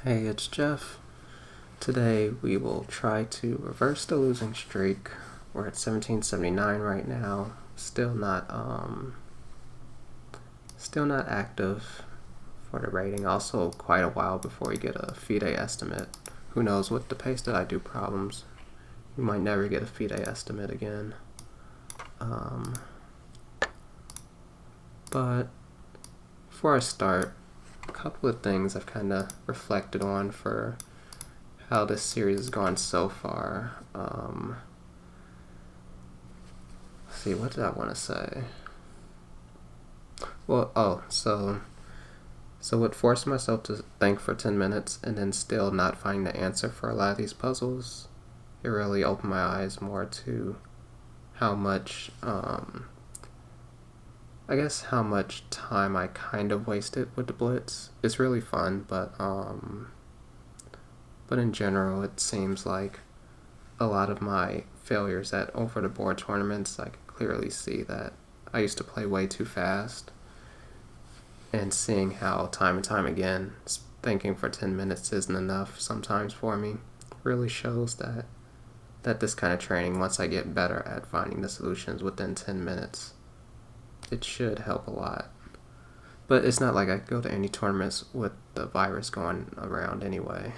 Hey, it's Jeff. Today we will try to reverse the losing streak. We're at 1779 right now. Still not active for the rating. Also quite a while before we get a FIDE estimate. Who knows, with the pace that I do problems, we might never get a FIDE estimate again. But before I start, a couple of things I've kind of reflected on for how this series has gone so far. Let's see, what did I want to say? Well, so what forced myself to think for 10 minutes and then still not find the answer for a lot of these puzzles, it really opened my eyes more to how much, I guess how much time I kind of wasted with the blitz. It's really fun, but in general, it seems like a lot of my failures at over-the-board tournaments, I can clearly see that I used to play way too fast, and seeing how time and time again thinking for 10 minutes isn't enough sometimes for me really shows that this kind of training, once I get better at finding the solutions within 10 minutes, it should help a lot. But it's not like I go to any tournaments with the virus going around anyway.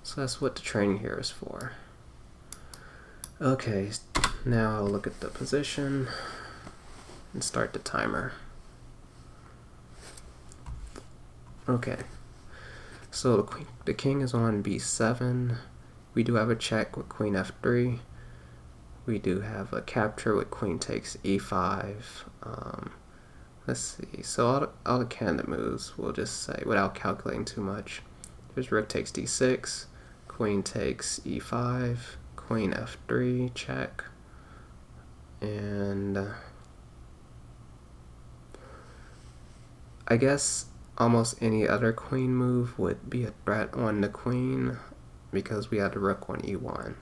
So that's what the training here is for. Okay, now I'll look at the position and start the timer. Okay, so the king is on b7. We do have a check with queen f3. We do have a capture with queen takes e5. Let's see, so all the candidate moves, we'll just say, without calculating too much. Here's rook takes d6, queen takes e5, queen f3, check, and I guess almost any other queen move would be a threat on the queen because we had the rook on e1.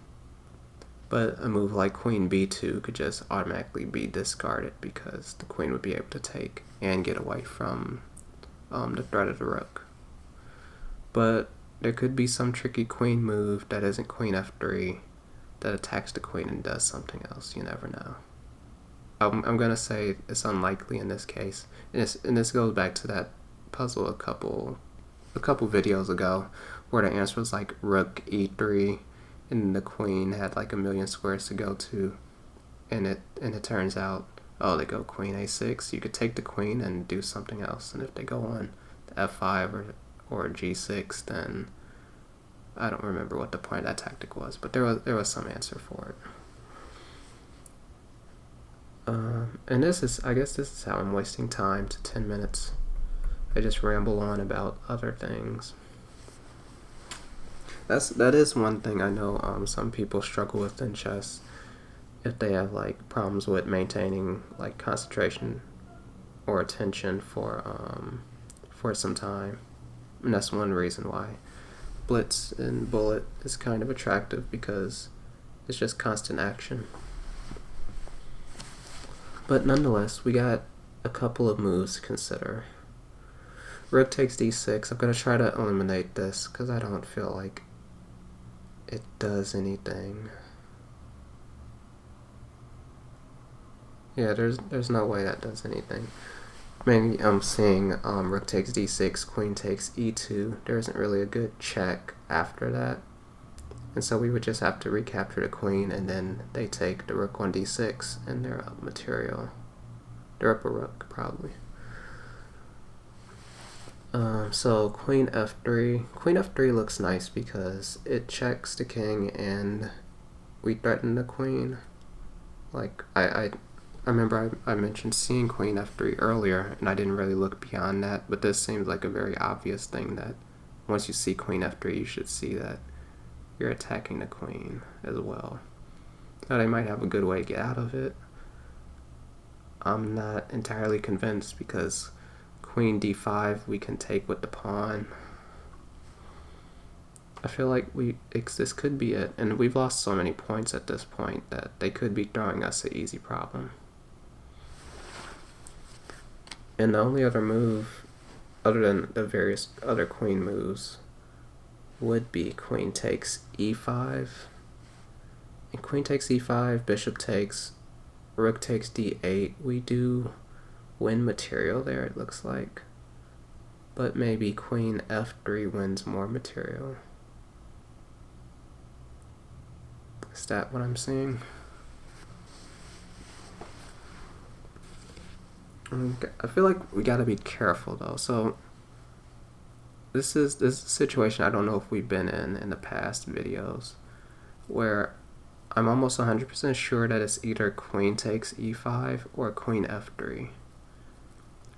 But a move like queen b2 could just automatically be discarded because the queen would be able to take and get away from the threat of the rook. But there could be some tricky queen move that isn't queen f3 that attacks the queen and does something else. You never know. I'm gonna say it's unlikely in this case, and this goes back to that puzzle a couple videos ago where the answer was like rook e3 and the queen had like a million squares to go to, and it turns out, oh, they go queen a6, you could take the queen and do something else, and if they go on to f5 or g6, then I don't remember what the point of that tactic was, but there was some answer for it. And I guess this is how I'm wasting time to 10 minutes. I just ramble on about other things. That is one thing I know some people struggle with in chess, if they have like problems with maintaining like concentration or attention for some time. And that's one reason why blitz and bullet is kind of attractive, because it's just constant action. But nonetheless, we got a couple of moves to consider. Rook takes d6. I'm going to try to eliminate this because I don't feel like it does anything. Yeah, there's no way that does anything. Maybe I'm seeing rook takes d6, queen takes e2. There isn't really a good check after that. And so we would just have to recapture the queen, and then they take the rook on d6, and they're up material. They're up a rook, probably. So queen f3. Queen f3 looks nice because it checks the king, and we threaten the queen. Like, I remember I mentioned seeing queen f3 earlier, and I didn't really look beyond that, but this seems like a very obvious thing that once you see queen f3, you should see that you're attacking the queen as well. Now, they might have a good way to get out of it. I'm not entirely convinced because queen d5 we can take with the pawn. I feel like this could be it, and we've lost so many points at this point that they could be throwing us an easy problem. And the only other move, other than the various other queen moves, would be queen takes e5. And queen takes e5, bishop takes, rook takes d8. We do win material there, it looks like. But maybe queen f3 wins more material. Is that what I'm seeing? I feel like we gotta be careful though. So this is a situation I don't know if we've been in the past videos, where I'm almost 100% sure that it's either queen takes e5 or queen f3.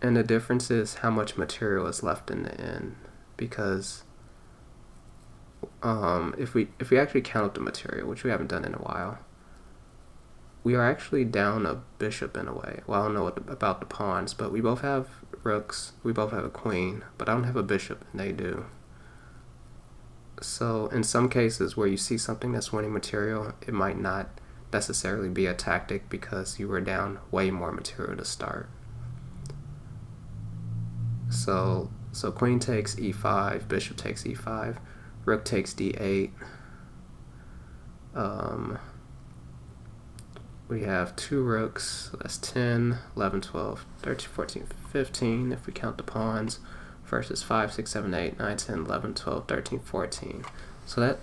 And the difference is how much material is left in the end, because if we actually count up the material, which we haven't done in a while, we are actually down a bishop in a way. Well, I don't know about the pawns, but we both have rooks, we both have a queen, but I don't have a bishop and they do. So in some cases where you see something that's winning material, it might not necessarily be a tactic because you were down way more material to start. So queen takes e5, bishop takes e5, rook takes d8. We have two rooks, so that's 10, 11, 12, 13, 14, 15 if we count the pawns, versus 5, 6, 7, 8, 9, 10, 11, 12, 13, 14. So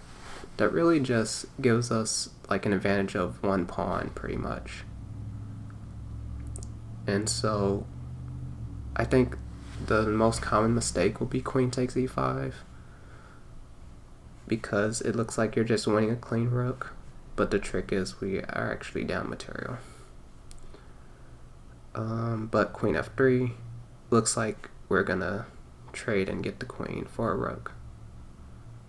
that really just gives us like an advantage of one pawn pretty much. And so I think the most common mistake will be queen takes e5, because it looks like you're just winning a clean rook, but the trick is we are actually down material. But queen f3 looks like we're gonna trade and get the queen for a rook,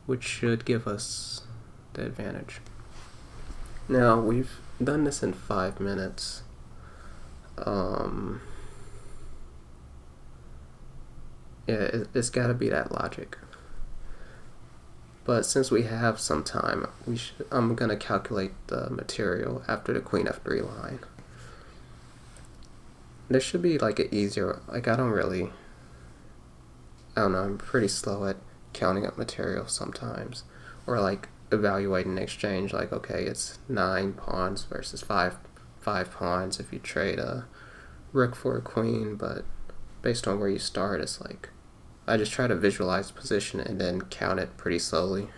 which should give us the advantage. Now we've done this in 5 minutes. Yeah, it's gotta be that logic. But since we have some time, I'm gonna calculate the material after the queen f3 line. There should be like an easier, like I don't know, I'm pretty slow at counting up material sometimes, or like evaluating exchange, like okay, it's 9 pawns versus 5 pawns if you trade a rook for a queen, but based on where you start, it's like I just try to visualize the position and then count it pretty slowly.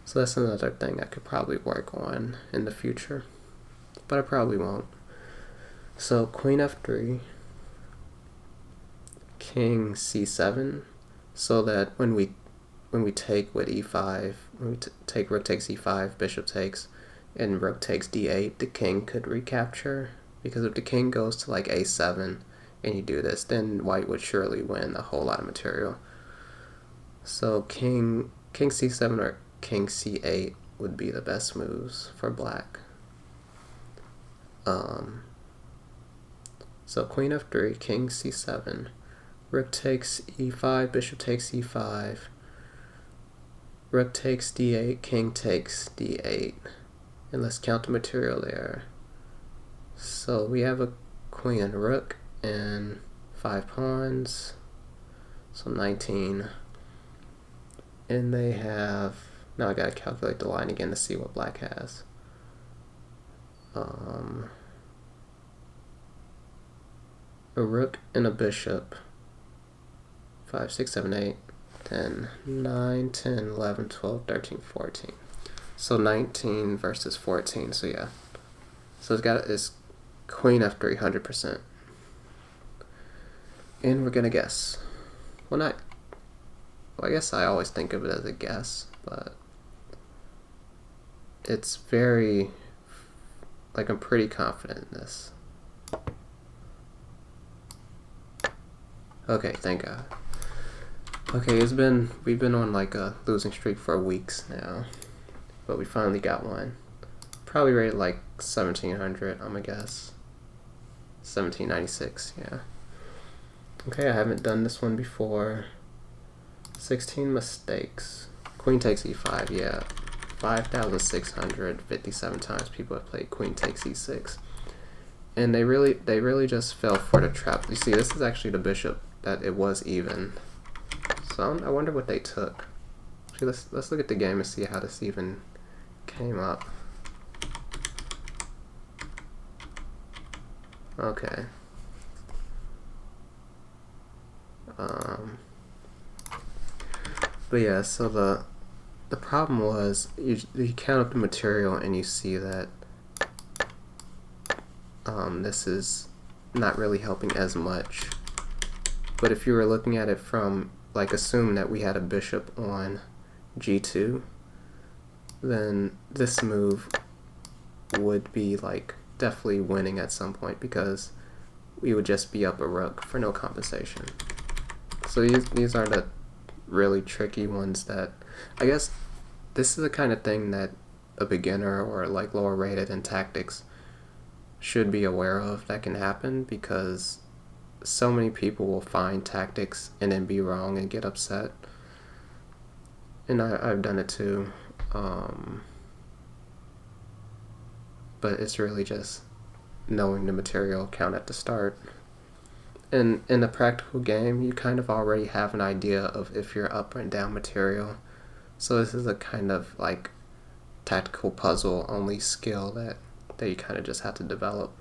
So that's another thing I could probably work on in the future, but I probably won't. So queen f3, king c7, so that when we take with e5, when we take rook takes e5, bishop takes, and rook takes d8, the king could recapture, because if the king goes to like a7, and you do this, then white would surely win a whole lot of material. So king c7 or king c8 would be the best moves for black. So queen f3, king c7, rook takes e5, bishop takes e5, rook takes d8, king takes d8, and let's count the material there. So we have a queen and a rook and 5 pawns, so 19, and they have, now I gotta calculate the line again to see what black has. A rook and a bishop, 5, 6, 7, 8, 10, 9, 10, 11, 12, 13, 14. So 19 versus 14, so yeah. So it's queen f3 100%. And we're gonna guess. Well, I guess I always think of it as a guess, but it's very, like I'm pretty confident in this. Okay, thank God. Okay, we've been on like a losing streak for weeks now, but we finally got one. Probably rated like 1700, I'm gonna guess. 1796, yeah. Okay, I haven't done this one before. 16 mistakes. Queen takes e5, yeah. 5,657 times people have played queen takes e6. And they really just fell for the trap. You see, this is actually the bishop that it was even. So I wonder what they took. Okay, let's look at the game and see how this even came up. Okay. But yeah, so the problem was you count up the material and you see that this is not really helping as much. But if you were looking at it from, like, assume that we had a bishop on g2, then this move would be like definitely winning at some point because we would just be up a rook for no compensation. So these are the really tricky ones that I guess this is the kind of thing that a beginner or like lower rated in tactics should be aware of that can happen, because so many people will find tactics and then be wrong and get upset. And I've done it too. But it's really just knowing the material count at the start. And in a practical game, you kind of already have an idea of if you're up and down material. So this is a kind of like tactical puzzle only skill that you kind of just have to develop.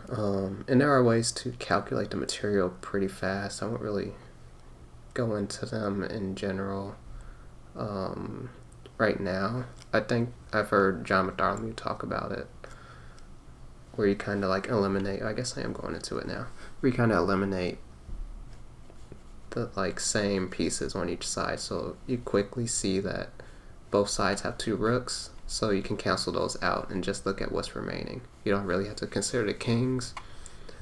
And there are ways to calculate the material pretty fast. I won't really go into them in general right now. I think I've heard John Bartholomew talk about it, where you kind of like eliminate, I guess I am going into it now, where you kind of eliminate the like same pieces on each side, so you quickly see that both sides have 2 rooks, so you can cancel those out and just look at what's remaining. You don't really have to consider the kings.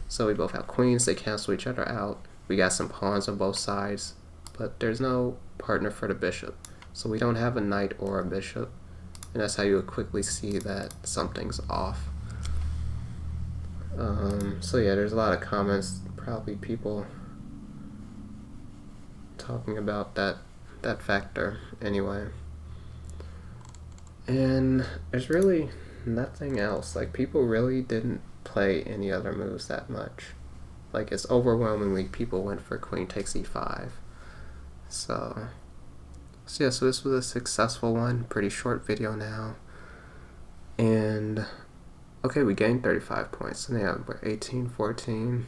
So we both have queens, they cancel each other out. We got some pawns on both sides, but there's no partner for the bishop. So we don't have a knight or a bishop, and that's how you would quickly see that something's off. So yeah, there's a lot of comments, probably people talking about that factor anyway. And there's really nothing else. Like, people really didn't play any other moves that much. Like, it's overwhelmingly people went for queen takes e5. So yeah, so this was a successful one. Pretty short video now. And okay, we gained 35 points. And yeah, we're 18-14.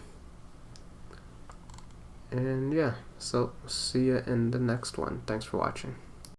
And yeah, so see you in the next one. Thanks for watching.